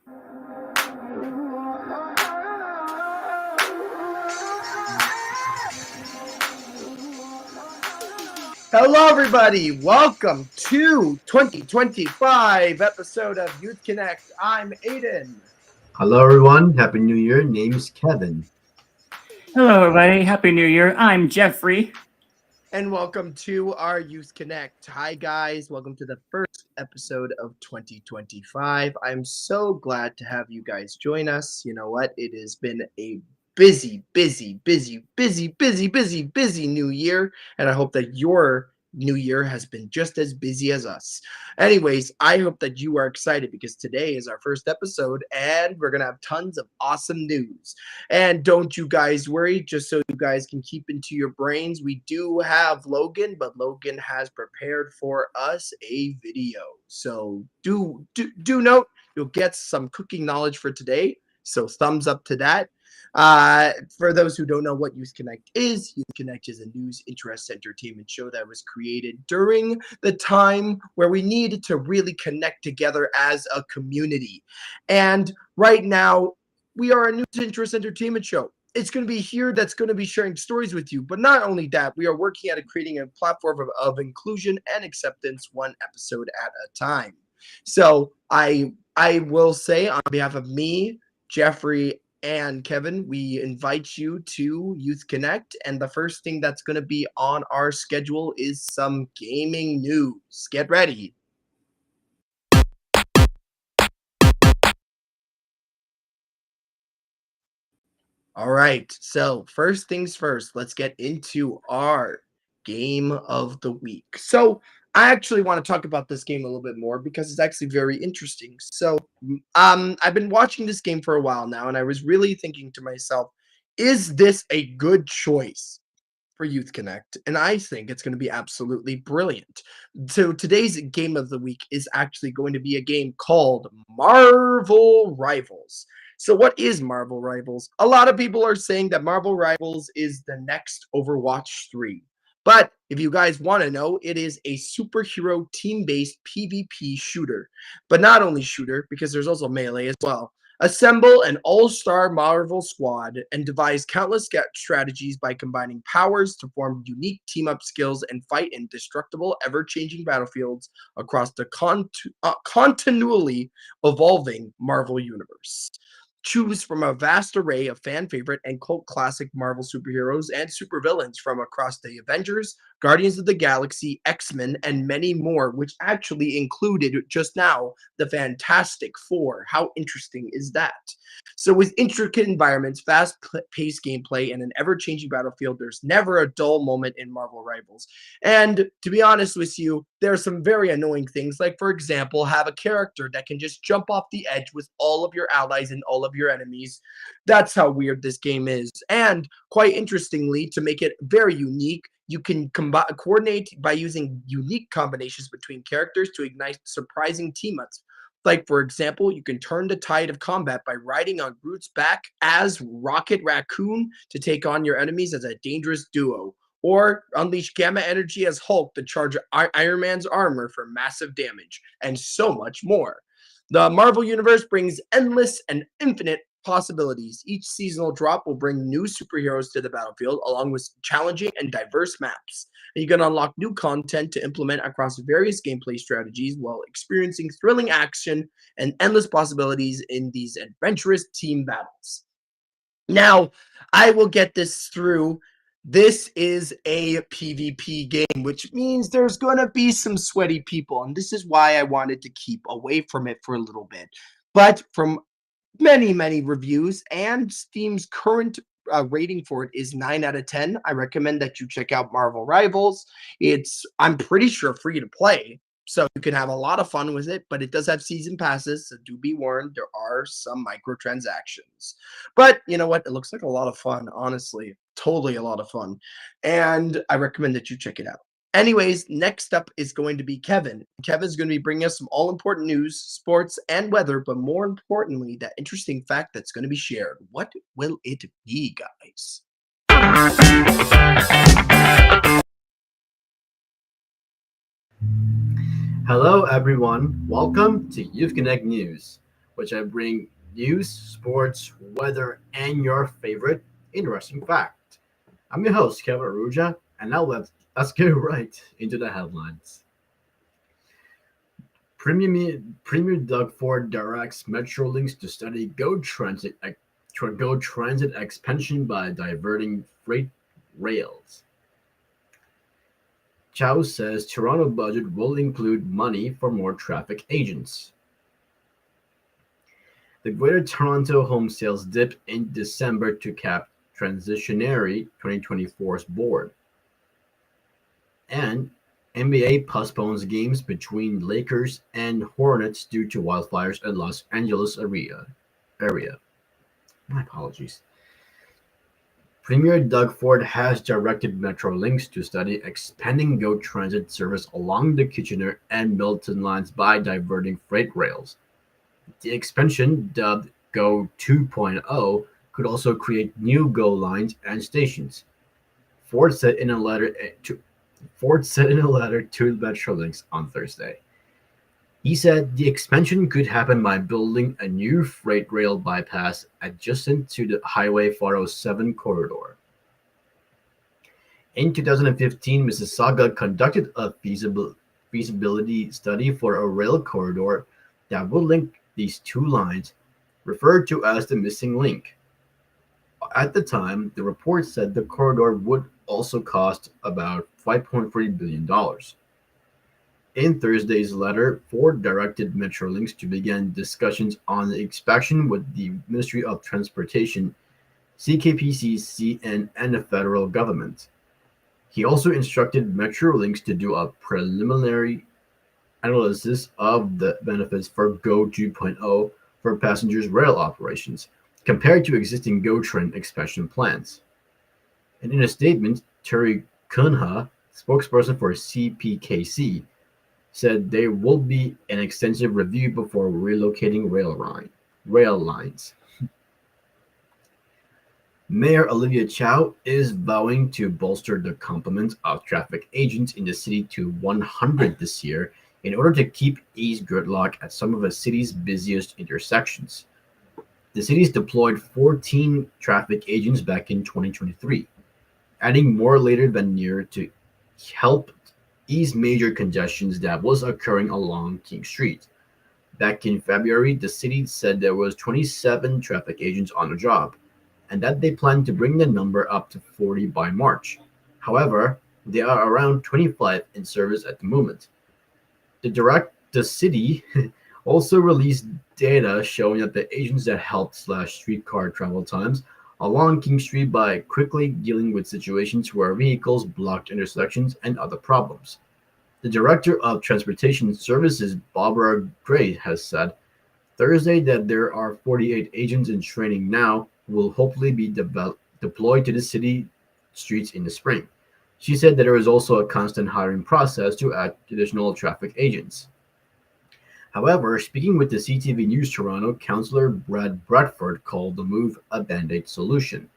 Hello, everybody. Welcome to 2025 episode of Youth Connect. I'm Aiden. Hello, everyone. Happy New Year. Name's Kevin. Hello, everybody. Happy New Year. I'm Jeffrey. And welcome to our Youth Connect. Hi, guys. Welcome to the first episode of 2025. I'm so glad to have you guys join us. You know what? It has been a busy new year. And I hope that your new year has been just as busy as us. Anyways, I hope that you are excited because today is our first episode and we're going to have tons of awesome news. And don't you guys worry, just so you guys can keep into your brains, we do have Logan, but Logan has prepared for us a video. So do note, you'll get some cooking knowledge for today. So thumbs up to that. For those who don't know what Youth Connect is a news, interest, entertainment show that was created during the time where we needed to really connect together as a community. And right now, we are a news, interest, entertainment show. It's going to be here that's going to be sharing stories with you. But not only that, we are working at creating a platform of inclusion and acceptance, one episode at a time. So I will say on behalf of me, Jeffrey, and Kevin, we invite you to Youth Connect. And the first thing that's going to be on our schedule is some gaming news. Get ready. All right. So first things first, let's get into our game of the week. So I actually want to talk about this game a little bit more because it's actually very interesting. So I've been watching this game for a while now, and I was really thinking to myself, is this a good choice for Youth Connect? And I think it's going to be absolutely brilliant. So today's game of the week is actually going to be a game called Marvel Rivals. So what is Marvel Rivals? A lot of people are saying that Marvel Rivals is the next Overwatch 3. But if you guys want to know, it is a superhero team-based PvP shooter. But not only shooter, because there's also melee as well. Assemble an all-star Marvel squad and devise countless strategies by combining powers to form unique team-up skills and fight in destructible, ever-changing battlefields across the continually evolving Marvel universe. Choose from a vast array of fan favorite and cult classic Marvel superheroes and supervillains from across the Avengers, Guardians of the Galaxy, X-Men, and many more, which actually included just now the Fantastic Four. How interesting is that? So with intricate environments, fast-paced gameplay, and an ever-changing battlefield, there's never a dull moment in Marvel Rivals. And to be honest with you, there are some very annoying things, like, for example, have a character that can just jump off the edge with all of your allies and all of your enemies. That's how weird this game is. And quite interestingly, to make it very unique, you can coordinate by using unique combinations between characters to ignite surprising team-ups. Like, for example, you can turn the tide of combat by riding on Groot's back as Rocket Raccoon to take on your enemies as a dangerous duo. Or unleash Gamma Energy as Hulk to charge Iron Man's armor for massive damage, and so much more. The Marvel Universe brings endless and infinite possibilities. Each seasonal drop will bring new superheroes to the battlefield, along with challenging and diverse maps. And you can unlock new content to implement across various gameplay strategies while experiencing thrilling action and endless possibilities in these adventurous team battles. Now, I will get this through. This is a PvP game, which means there's going to be some sweaty people, and this is why I wanted to keep away from it for a little bit. But from many reviews, and Steam's current rating for it is 9 out of 10. I recommend that you check out Marvel Rivals. It's, I'm pretty sure, free to play, so you can have a lot of fun with it, but it does have season passes, so do be warned, there are some microtransactions. But you know what? It looks like a lot of fun, honestly. Totally a lot of fun. And I recommend that you check it out. Anyways, next up is going to be Kevin. Kevin's going to be bringing us some all-important news, sports, and weather, but more importantly, that interesting fact that's going to be shared. What will it be, guys? Hello, everyone. Welcome to Youth Connect News. which I bring news, sports, weather, and your favorite interesting fact. I'm your host, Kevin Aruja, and now let's get right into the headlines. Premier Doug Ford directs Metrolinx to study Go Transit expansion by diverting freight rails. Chow says Toronto budget will include money for more traffic agents. The Greater Toronto home sales dipped in December to cap transitionary 2024's board. And NBA postpones games between Lakers and Hornets due to wildfires in Los Angeles area. My apologies. Premier Doug Ford has directed Metrolinx to study expanding GO Transit service along the Kitchener and Milton lines by diverting freight rails. The expansion, dubbed GO 2.0, could also create new GO lines and stations. Ford said in a letter to Metrolinx on Thursday. He said the expansion could happen by building a new freight rail bypass adjacent to the Highway 407 corridor. In 2015, Mississauga conducted a feasibility study for a rail corridor that would link these two lines, referred to as the missing link. At the time, the report said the corridor would also cost about $5.3 billion. In Thursday's letter, Ford directed Metrolinx to begin discussions on the expansion with the Ministry of Transportation, CKPC, and the federal government. He also instructed Metrolinx to do a preliminary analysis of the benefits for GO 2.0 for passengers rail operations, compared to existing GO train expansion plans. And in a statement, Terry Cunha, spokesperson for CPKC, said there will be an extensive review before relocating rail lines. Mayor Olivia Chow is vowing to bolster the complement of traffic agents in the city to 100 this year in order to ease gridlock at some of the city's busiest intersections. The city's deployed 14 traffic agents back in 2023, adding more later than year to help ease major congestions that was occurring along King Street. Back in February, the city said there was 27 traffic agents on the job, and that they plan to bring the number up to 40 by March. However, there are around 25 in service at the moment. The city also released data showing that the agents that helped slash streetcar travel times along King Street by quickly dealing with situations where vehicles blocked intersections and other problems. The Director of Transportation Services, Barbara Gray, has said Thursday that there are 48 agents in training now who will hopefully be deployed to the city streets in the spring. She said that there is also a constant hiring process to add additional traffic agents. However, speaking with the CTV News Toronto, Councillor Brad Bradford called the move a band-aid solution.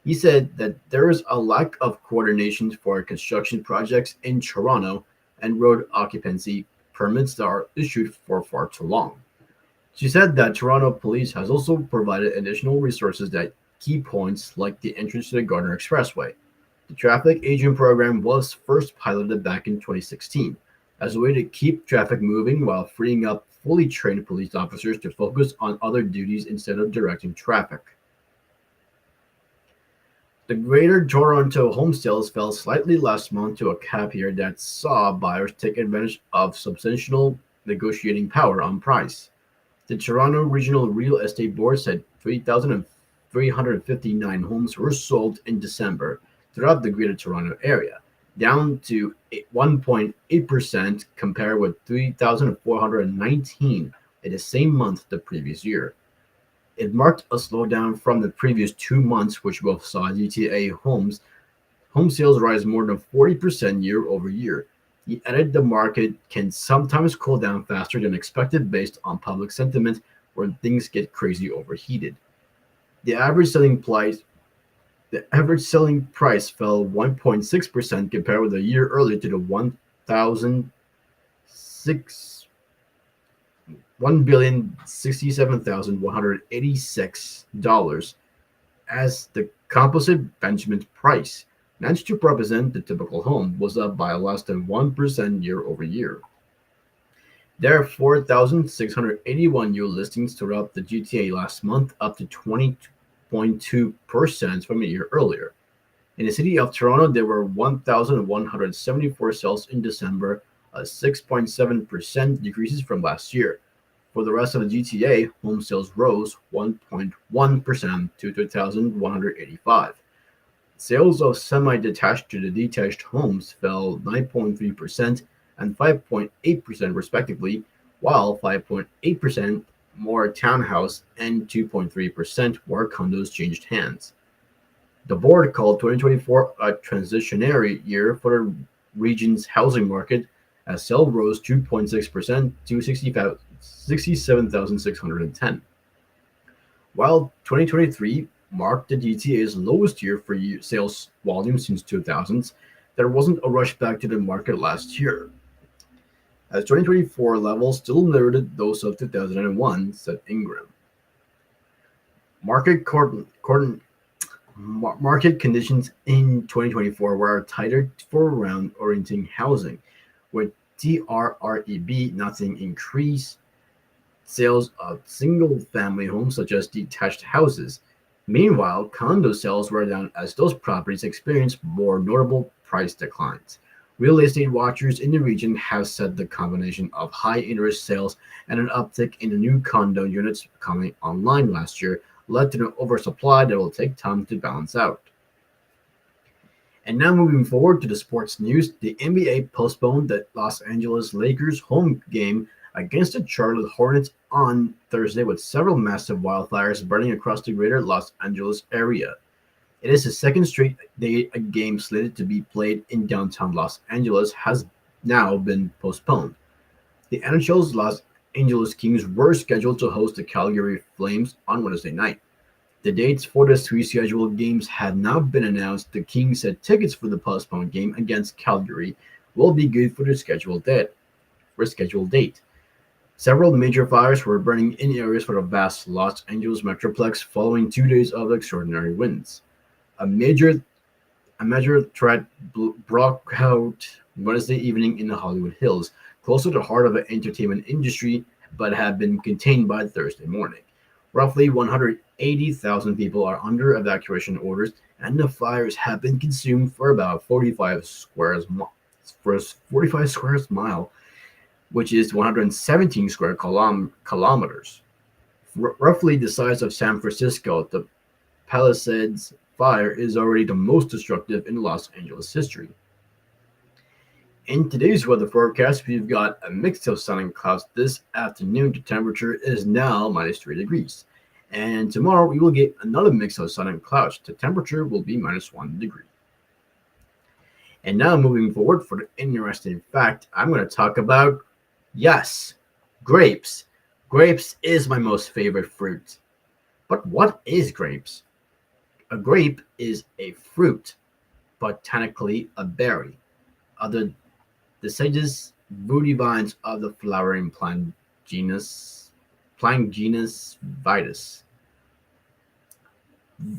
He said that there is a lack of coordination for construction projects in Toronto and road occupancy permits that are issued for far too long. She said that Toronto Police has also provided additional resources at key points like the entrance to the Gardiner Expressway. The traffic agent program was first piloted back in 2016 as a way to keep traffic moving while freeing up fully trained police officers to focus on other duties instead of directing traffic. The Greater Toronto home sales fell slightly last month to a cap year that saw buyers take advantage of substantial negotiating power on price. The Toronto Regional Real Estate Board said 3,359 homes were sold in December throughout the Greater Toronto area, down to 1.8% compared with 3,419 in the same month the previous year. It marked a slowdown from the previous 2 months, which both saw GTA home sales rise more than 40% year over year. He added the market can sometimes cool down faster than expected based on public sentiment when things get crazy overheated. The average selling price fell 1.6% compared with a year earlier to the $1,067,186 as the composite Benjamin price managed to represent the typical home was up by less than 1% year over year. There are 4,681 new listings throughout the GTA last month, up to 20.2% from a year earlier. In the city of Toronto, there were 1,174 sales in December, a 6.7% decrease from last year. For the rest of the GTA, home sales rose 1.1% to 2,185. Sales of semi-detached to the detached homes fell 9.3% and 5.8% respectively, while 5.8% more townhouse and 2.3% more condos changed hands. The board called 2024 a transitionary year for the region's housing market as sales rose 2.6% to 67,610. While 2023 marked the GTA's lowest year for sales volume since 2000s, there wasn't a rush back to the market last year, as 2024 levels still mirrored those of 2001, said Ingram. Market market conditions in 2024 were tighter for around-orienting housing, with TRREB nothing increase sales of single-family homes such as detached houses. Meanwhile, condo sales were down as those properties experienced more notable price declines. Real estate watchers in the region have said the combination of high interest sales and an uptick in the new condo units coming online last year led to an oversupply that will take time to balance out. And now moving forward to the sports news, the NBA postponed the Los Angeles Lakers home game against the Charlotte Hornets on Thursday with several massive wildfires burning across the greater Los Angeles area. It is the second straight day a game slated to be played in downtown Los Angeles has now been postponed. The NHL's Los Angeles Kings were scheduled to host the Calgary Flames on Wednesday night. The dates for the three scheduled games had not been announced. The Kings said tickets for the postponed game against Calgary will be good for the scheduled date. Several major fires were burning in areas for the vast Los Angeles metroplex following 2 days of extraordinary winds. A major threat broke out Wednesday evening in the Hollywood Hills, close to the heart of the entertainment industry, but had been contained by Thursday morning. Roughly 180,000 people are under evacuation orders, and the fires have been consumed for about 45 square mile, which is 117 square kilometers. Roughly the size of San Francisco, the Palisades fire is already the most destructive in Los Angeles history. In today's weather forecast, we've got a mix of sun and clouds this afternoon. The temperature is now -3 degrees. And tomorrow we will get another mix of sun and clouds. The temperature will be -1 degree. And now moving forward for the interesting fact, I'm going to talk about, yes, grapes. Grapes is my most favorite fruit. But what is grapes? A grape is a fruit, botanically a berry. Other deciduous woody vines of the flowering plant genus Vitis.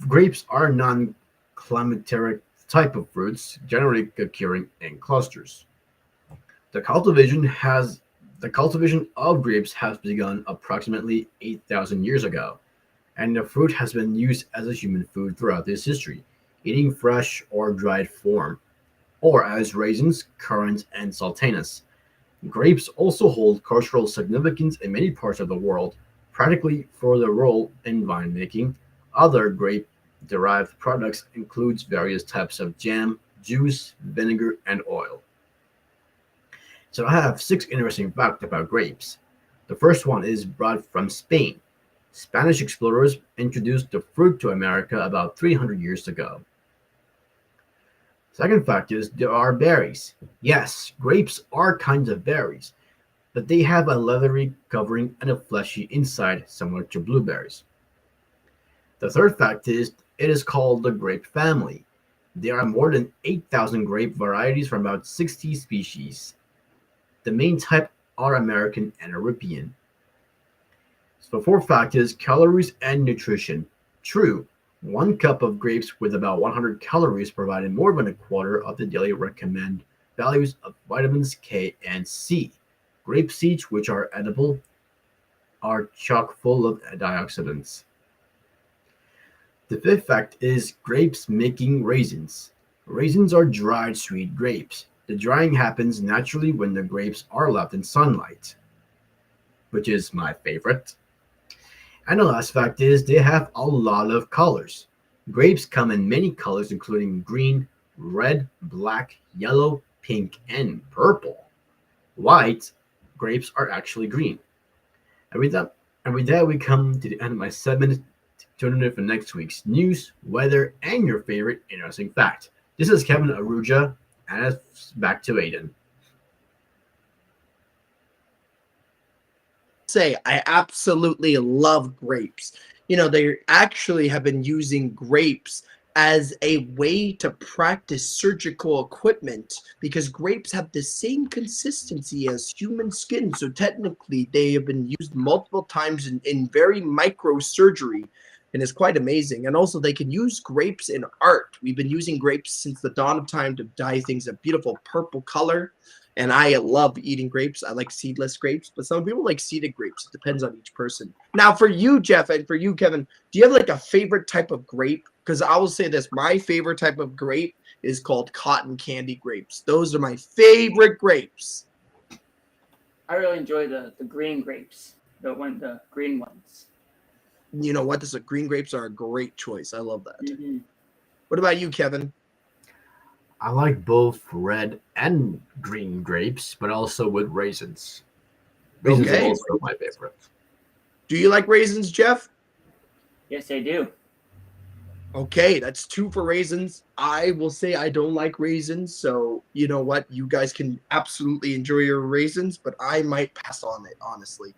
Grapes are non-climacteric type of fruits, generally occurring in clusters. The cultivation of grapes has begun approximately 8,000 years ago, and the fruit has been used as a human food throughout its history, eating fresh or dried form, or as raisins, currants, and sultanas. Grapes also hold cultural significance in many parts of the world, practically for their role in winemaking. Other grape-derived products includes various types of jam, juice, vinegar, and oil. So I have 6 interesting facts about grapes. The first one is brought from Spain. Spanish explorers introduced the fruit to America about 300 years ago. Second fact is there are berries. Yes, grapes are kinds of berries, but they have a leathery covering and a fleshy inside similar to blueberries. The third fact is it is called the grape family. There are more than 8,000 grape varieties from about 60 species. The main type are American and European. So, fourth fact is calories and nutrition. True, 1 cup of grapes with about 100 calories provided more than a quarter of the daily recommended values of vitamins K and C. Grape seeds, which are edible, are chock full of antioxidants. The fifth fact is grapes making raisins. Raisins are dried sweet grapes. The drying happens naturally when the grapes are left in sunlight, which is my favorite. And the last fact is they have a lot of colors. Grapes come in many colors, including green, red, black, yellow, pink, and purple. White grapes are actually green. And with that, we come to the end of my 7 minute. Tune in for next week's news, weather, and your favorite interesting fact. This is Kevin Aruja, and it's back to Aiden. Say I absolutely love grapes. They actually have been using grapes as a way to practice surgical equipment because grapes have the same consistency as human skin. So technically, they have been used multiple times in very micro surgery. And it's quite amazing. And also, they can use grapes in art. We've been using grapes since the dawn of time to dye things a beautiful purple color. And I love eating grapes. I like seedless grapes, but some people like seeded grapes. It depends on each person. Now, for you, Jeff, and for you, Kevin, do you have like a favorite type of grape? Because I will say this, my favorite type of grape is called cotton candy grapes. Those are my favorite grapes. I really enjoy the green grapes, the green ones. You know what? Green grapes are a great choice. I love that. Mm-hmm. What about you, Kevin? I like both red and green grapes, but also with raisins. Raisins Okay. are also my favorite. Do you like raisins, Jeff? Yes, I do. Okay, that's 2 for raisins. I will say I don't like raisins, so you know what? You guys can absolutely enjoy your raisins, but I might pass on it, honestly.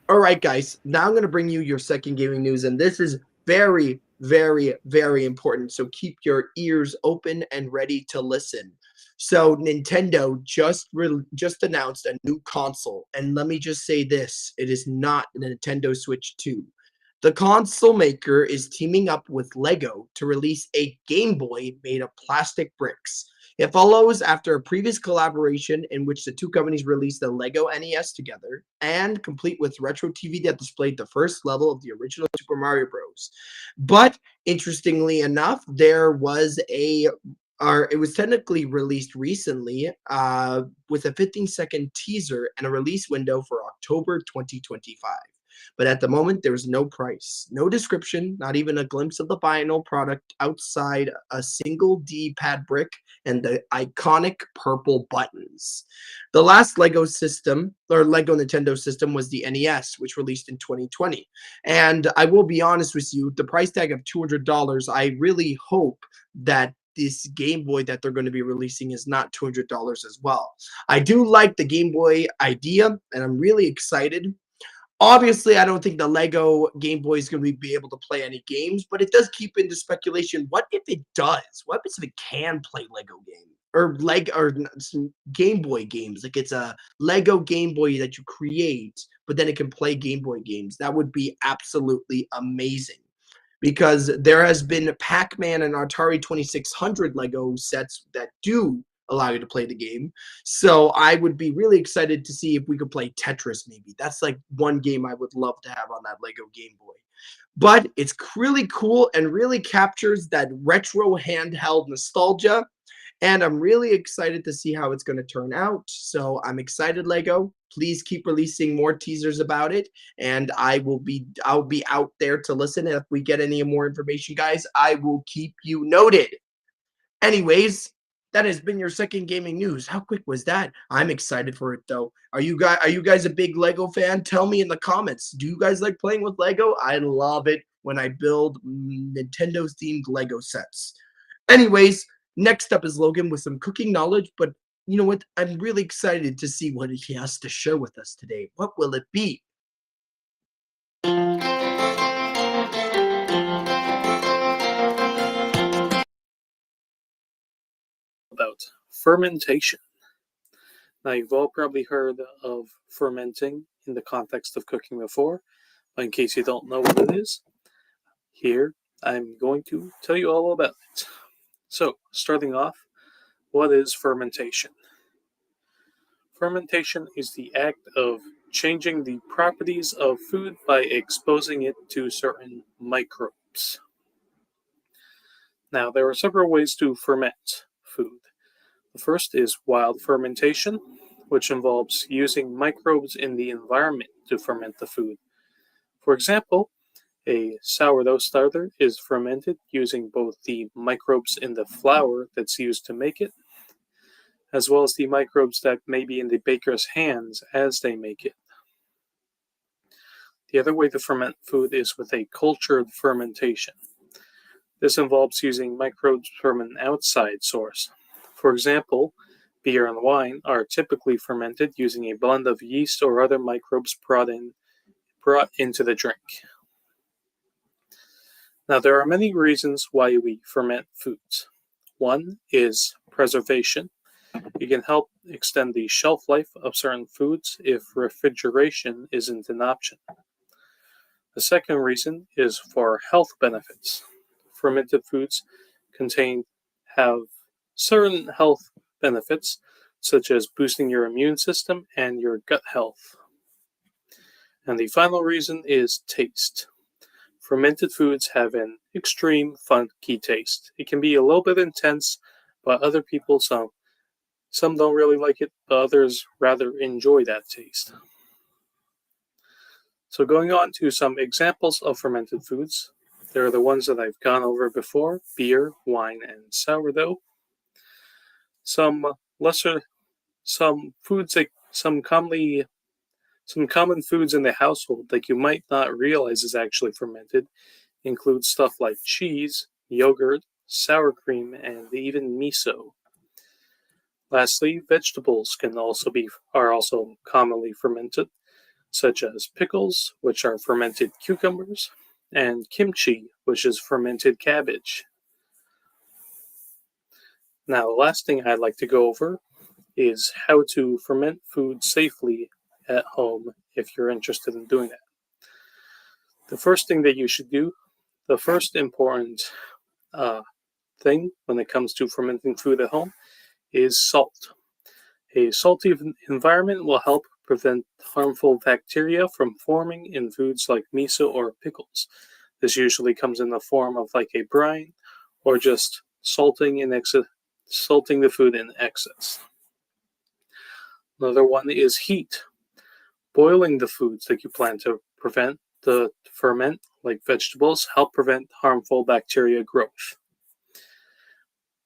All right, guys. Now I'm going to bring you your second gaming news, and this is very, very, very important. So keep your ears open and ready to listen. So Nintendo just announced a new console, and let me just say this: it is not the Nintendo Switch 2. The console maker is teaming up with Lego to release a Game Boy made of plastic bricks. It follows after a previous collaboration in which the two companies released the Lego NES together and complete with retro TV that displayed the first level of the original Super Mario Bros. But interestingly enough, there was it was technically released recently with a 15-second teaser and a release window for October 2025. But at the moment, there's no price, no description, not even a glimpse of the final product outside a single D-pad brick and the iconic purple buttons. The last Lego system, or Lego Nintendo system, was the NES, which released in 2020. And I will be honest with you, the price tag of $200, I really hope that this Game Boy that they're going to be releasing is not $200 as well. I do like the Game Boy idea, and I'm really excited. Obviously, I don't think the Lego Game Boy is going to be able to play any games, but it does keep into speculation. What if it does? What happens if it can play Lego games or some Game Boy games? Like it's a Lego Game Boy that you create, but then it can play Game Boy games. That would be absolutely amazing. Because there has been Pac-Man and Atari 2600 Lego sets that do allow you to play the game. So I would be really excited to see if we could play Tetris maybe. That's like one game I would love to have on that Lego Game Boy. But it's really cool and really captures that retro handheld nostalgia. And I'm really excited to see how it's going to turn out. So I'm excited, Lego. Please keep releasing more teasers about it, and I'll be out there to listen. And if we get any more information, guys, I will keep you noted. Anyways, that has been your second gaming news. How quick was that? I'm excited for it though. Are you guys a big Lego fan? Tell me in the comments. Do you guys like playing with Lego? I love it when I build Nintendo themed Lego sets. Anyways, next up is Logan with some cooking knowledge, but you know what? I'm really excited to see what he has to share with us today. What will it be? About fermentation. Now, you've all probably heard of fermenting in the context of cooking before, but in case you don't know what it is, here I'm going to tell you all about it. So, starting off, what is fermentation? Fermentation is the act of changing the properties of food by exposing it to certain microbes. Now, there are several ways to ferment food. The first is wild fermentation, which involves using microbes in the environment to ferment the food. For example, a sourdough starter is fermented using both the microbes in the flour that's used to make it, as well as the microbes that may be in the baker's hands as they make it. The other way to ferment food is with a cultured fermentation. This involves using microbes from an outside source. For example, beer and wine are typically fermented using a blend of yeast or other microbes brought into the drink. Now, there are many reasons why we ferment foods. One is preservation. It can help extend the shelf life of certain foods if refrigeration isn't an option. The second reason is for health benefits. Fermented foods have certain health benefits, such as boosting your immune system and your gut health. And the final reason is taste. Fermented foods have an extreme funky taste. It can be a little bit intense, but other people, some don't really like it, but others rather enjoy that taste. So going on to some examples of fermented foods, there are the ones that I've gone over before: beer, wine, and sourdough. Some foods like some common foods in the household that you might not realize is actually fermented include stuff like cheese, yogurt, sour cream, and even miso. Lastly, vegetables are also commonly fermented, such as pickles, which are fermented cucumbers, and kimchi, which is fermented cabbage. Now, the last thing I'd like to go over is how to ferment food safely at home if you're interested in doing that. The first thing that you should do, the first important thing when it comes to fermenting food at home, is salt. A salty environment will help prevent harmful bacteria from forming in foods like miso or pickles. This usually comes in the form of like a brine or just salting the food in excess. Another one is heat. Boiling the foods that you plan to ferment, like vegetables, help prevent harmful bacteria growth.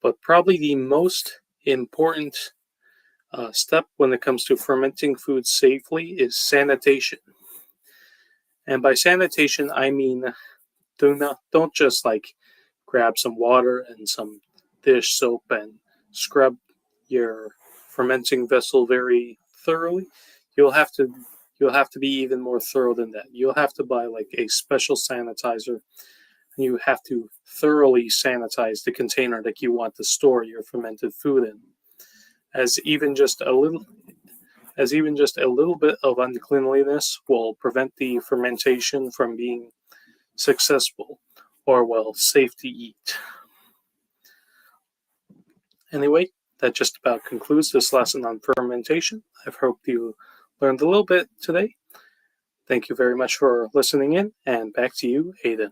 But probably the most important step when it comes to fermenting food safely is sanitation. And by sanitation, I mean don't just like grab some water and some dish soap and scrub your fermenting vessel very thoroughly. You'll have to be even more thorough than that. You'll have to buy like a special sanitizer, and you have to thoroughly sanitize the container that you want to store your fermented food in. As even just a little bit of uncleanliness will prevent the fermentation from being successful or safe to eat. Anyway, that just about concludes this lesson on fermentation. I hope you learned a little bit today. Thank you very much for listening in, and back to you, Aiden.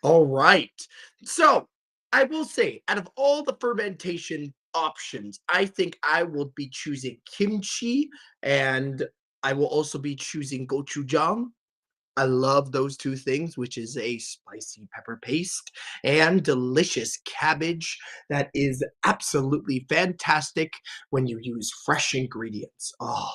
All right. So I will say, out of all the fermentation options, I think I will be choosing kimchi, and I will also be choosing gochujang. I love those two things, which is a spicy pepper paste and delicious cabbage that is absolutely fantastic when you use fresh ingredients. Oh,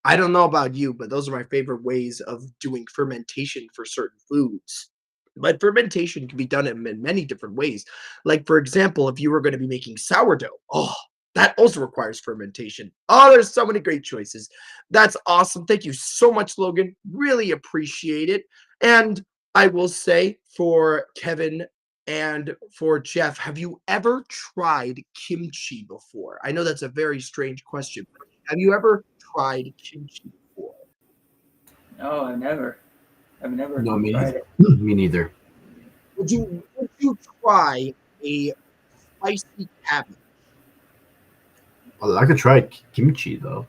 I don't know about you, but those are my favorite ways of doing fermentation for certain foods. But fermentation can be done in many different ways. Like, for example, if you were going to be making sourdough, oh, that also requires fermentation. Oh, there's so many great choices. That's awesome. Thank you so much, Logan. Really appreciate it. And I will say for Kevin and for Jeff, have you ever tried kimchi before? I know that's a very strange question, but have you ever tried kimchi before? No, I've never No, me tried neither. it. Me neither. Would you try a spicy cabbage? Well, I could try kimchi though.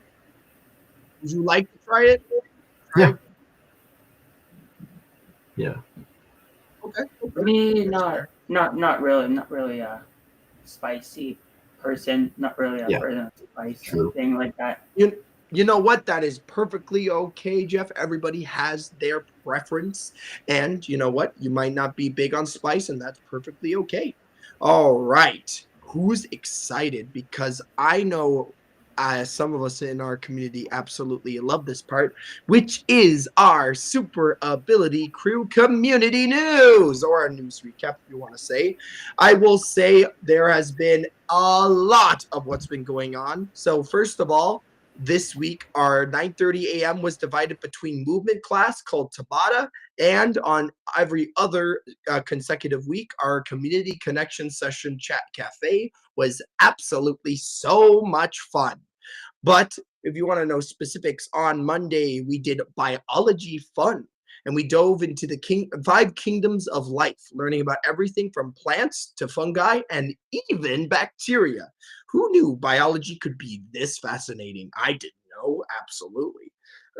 Would you like to try it? Yeah. Yeah. Okay. Me, not really a spicy person. Not really a Yeah. person of spice True. thing like that. You know what? That is perfectly okay, Jeff. Everybody has their preference. And you know what? You might not be big on spice, and that's perfectly okay. All right. Who's excited? Because I know some of us in our community absolutely love this part, which is our Super Ability Crew community news, or our news recap, if you want to say. I will say there has been a lot of what's been going on. So, first of all, this week, our 9:30 a.m. was divided between movement class called Tabata, and on every other consecutive week, our community connection session chat cafe was absolutely so much fun. But if you want to know specifics, on Monday we did biology fun, and we dove into the five kingdoms of life, learning about everything from plants to fungi and even bacteria. Who knew biology could be this fascinating? I didn't know, absolutely.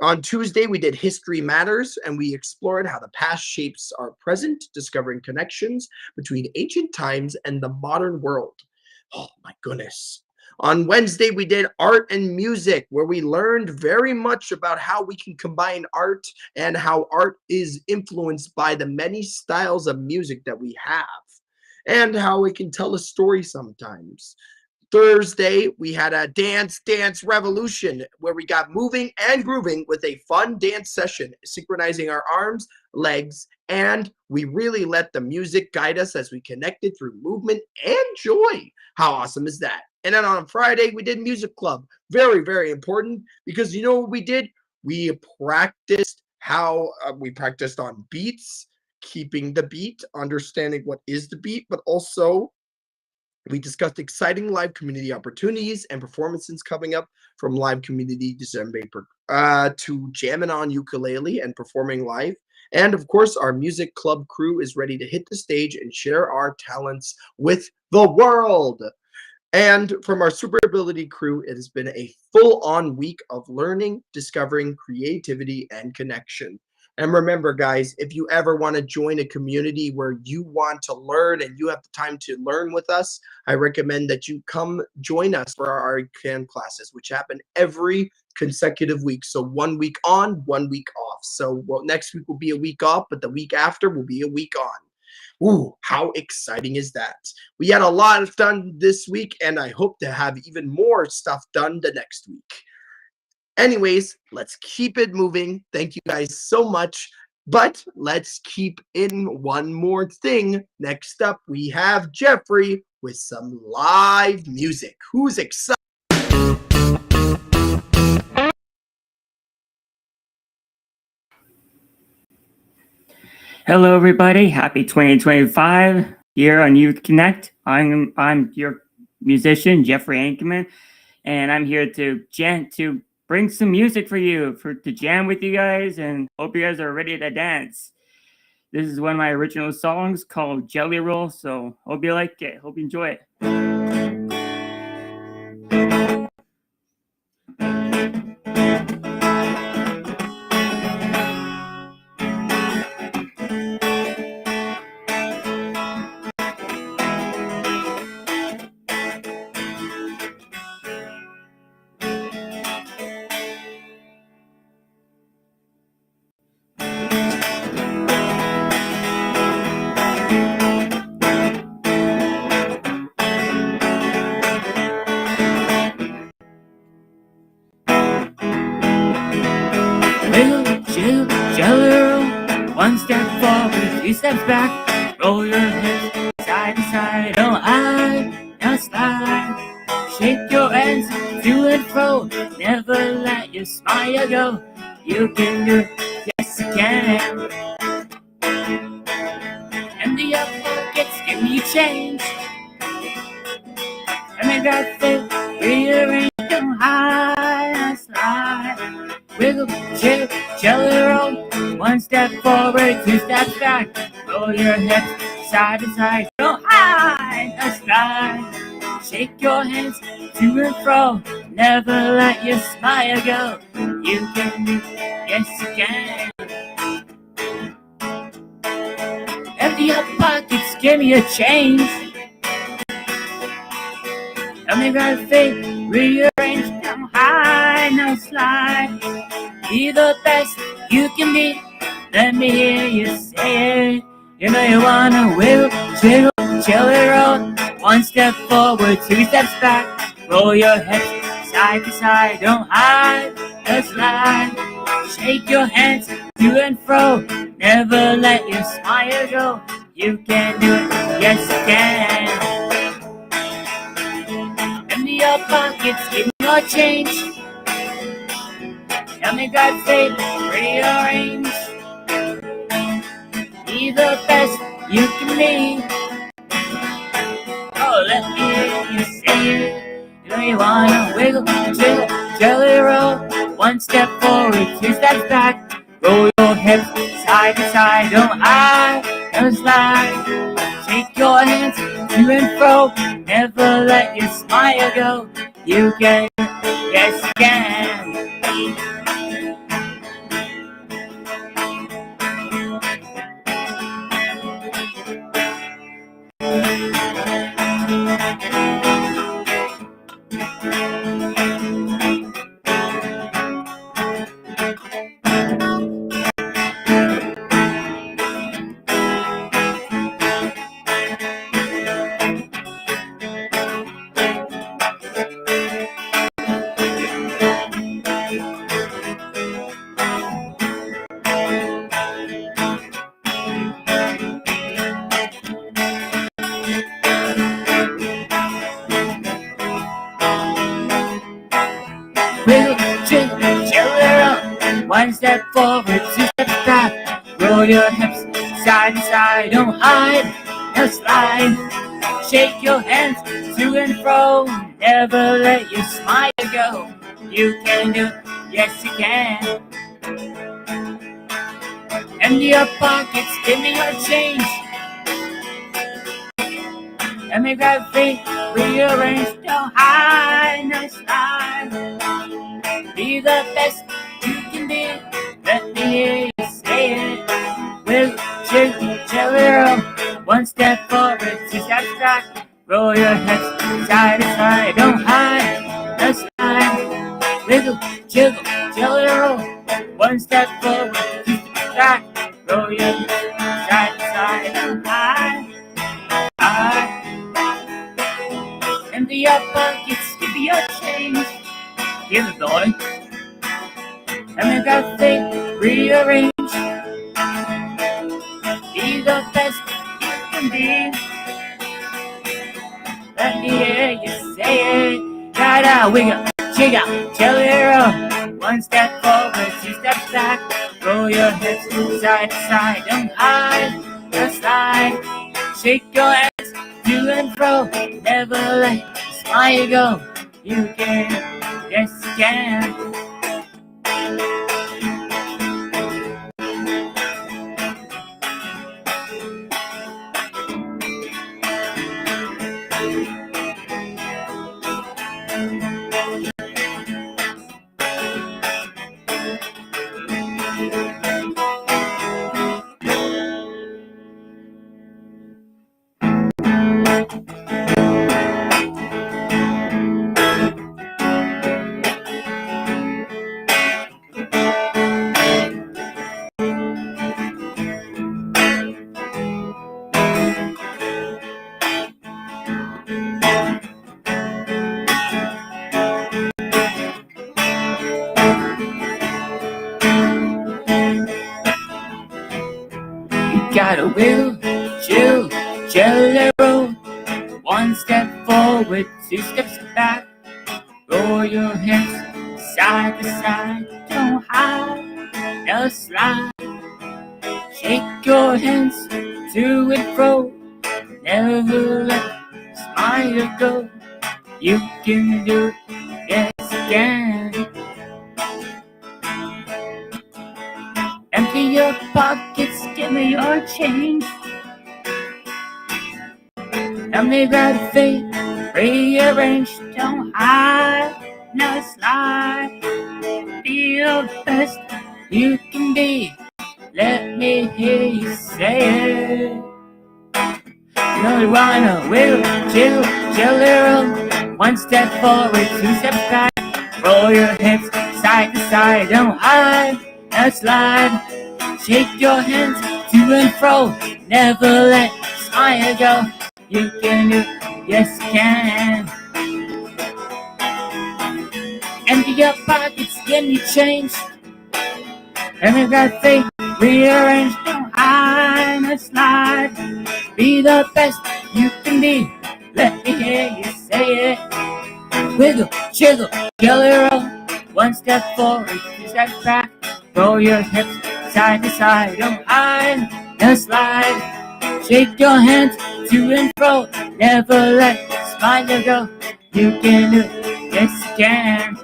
On Tuesday, we did History Matters, and we explored how the past shapes our present, discovering connections between ancient times and the modern world. Oh my goodness. On Wednesday, we did art and music, where we learned very much about how we can combine art and how art is influenced by the many styles of music that we have, and how it can tell a story sometimes. Thursday, we had a dance revolution where we got moving and grooving with a fun dance session, synchronizing our arms, legs, and we really let the music guide us as we connected through movement and joy. How awesome is that? And then on Friday, we did music club. Very, very important, because you know what we did? We practiced we practiced on beats, keeping the beat, understanding what is the beat, but also we discussed exciting live community opportunities and performances coming up, from live community December to jamming on ukulele and performing live. And of course, our music club crew is ready to hit the stage and share our talents with the world. And from our Super Ability crew, it has been a full-on week of learning, discovering, creativity, and connection. And remember, guys, if you ever want to join a community where you want to learn and you have the time to learn with us, I recommend that you come join us for our CAN classes, which happen every consecutive week. So 1 week on, 1 week off. So next week will be a week off, but the week after will be a week on. Ooh, how exciting is that? We had a lot done this week, and I hope to have even more stuff done the next week. Anyways, let's keep it moving. Thank you guys so much. But let's keep in one more thing. Next up, we have Jeffrey with some live music. Who's excited? Hello, everybody. Happy 2025 here on Youth Connect. I'm your musician, Jeffrey Ankerman, and I'm here to bring some music for you, to jam with you guys, and hope you guys are ready to dance. This is one of my original songs called Jelly Roll, so hope you like it. Hope you enjoy it. Jelly roll, one step forward, 2 steps back. Roll your hips side to side. Oh, I now slide. Shake your hands to and fro. Never let your smile go. You can do it, yes you can. change. And make that fit, rearrange, don't hide and slide. Wiggle, shake, jelly roll. One step forward, two steps back. Roll your hips side to side. Don't hide and slide. Shake your hands to and fro. Never let your smile go. You can do, yes you can. Empty your pockets, give me a change. Tell me about fate, rearrange, don't hide, no slide. Be the best you can be, let me hear you say it. You know you wanna wiggle, jiggle, jelly roll. One step forward, two steps back. Roll your hips side to side, don't hide, no slide. Shake your hands to and fro, never let your smile go. You can do it, yes you can. Empty your pockets, give me your change. Tell me God's fate, rearrange. Be the best you can be. Oh, let me hear you say it. You know you wanna wiggle, jiggle, jelly roll. One step forward, two steps back. Roll your hips side to side, don't hide, don't slide. Shake your hands to and fro, never let your smile go. You can, yes you can. Wiggle, jiggle, jelly roll. One step forward, two steps back. Roll your hips side to side, don't hide, no slide. Shake your hands to and fro, never let your smile go. You can do it, yes you can. Empty your pockets, give me your change. Let me grab feet, rearrange, don't hide, no slide. Be the best you can be, let me hear you say it. Wiggle, jiggle, jelly roll. One step forward, two steps back. Roll your hips side to side, don't hide, no slide. Wiggle, jiggle, jelly roll. One step forward, two steps back. Roll your hips side to side, don't hide. Empty your pockets, give me your change. Give it, boy. And make that thing rearrange. Be the best you can be. Let me hear you say it. Gotta wiggle, jiggle, jelly roll. One step forward, two steps back. Roll your hips side to side, don't hide, just slide. Shake your hands to and fro, never let your smile go. You can, yes you can. Gotta wiggle, chill, jelly roll. One step forward, two steps back. Roll your hips side to side, don't hide, no slide. Shake your hands to and fro, Never let smile go. You can do it, yes you can. Empty your pockets, give me your change. Tell me about fate, rearrange, don't hide, no slide. Be the best you can be. Let me hear you say it. You wanna wiggle, jiggle, jelly roll. One step forward, two steps back. Roll your hips side to side, don't hide, no slide. Shake your hands to and fro. Never let smile go. You can do, yes you can. Empty your pockets, give me change. And we got faith, rearrange, don't hide, no slide. Be the best you can be. Let me hear you say it. Wiggle, jiggle, jelly roll. One step forward, two steps back. Roll your hips side to side, don't hide, no slide. Shake your hands to and fro. Never let smile go. You can do it, yes you can.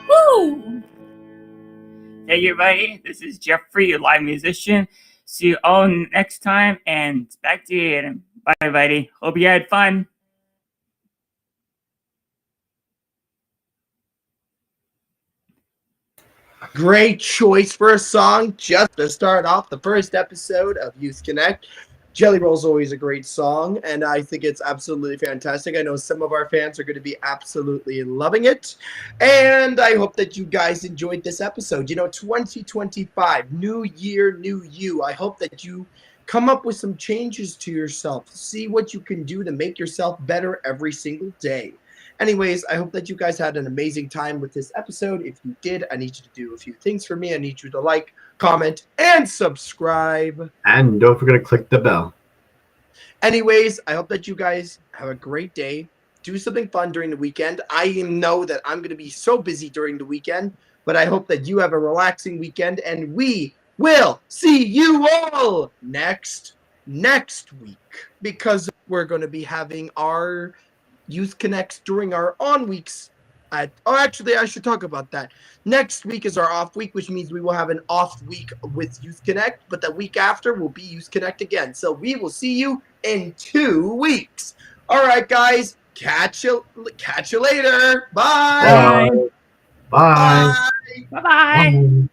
Woo! Hey everybody, this is Jeffrey, your live musician. See you all next time, and back to you, Adam. Bye everybody. Hope you had fun. Great choice for a song just to start off the first episode of Youth Connect. Jelly Roll's always a great song, and I think it's absolutely fantastic. I know some of our fans are going to be absolutely loving it, and I hope that you guys enjoyed this episode. 2025, new year, new you. I hope that you come up with some changes to yourself. See what you can do to make yourself better every single day. Anyways, I hope that you guys had an amazing time with this episode. If you did, I need you to do a few things for me. I need you to like, comment, and subscribe. And don't forget to click the bell. Anyways, I hope that you guys have a great day. Do something fun during the weekend. I know that I'm going to be so busy during the weekend, but I hope that you have a relaxing weekend, and we will see you all next week, because we're going to be having our Youth Connects during our on weeks. Actually, I should talk about that. Next week is our off week, which means we will have an off week with Youth Connect, but the week after will be Youth Connect again. So we will see you in 2 weeks. All right, guys. Catch you later. Bye. Bye. Bye. Bye-bye. Bye.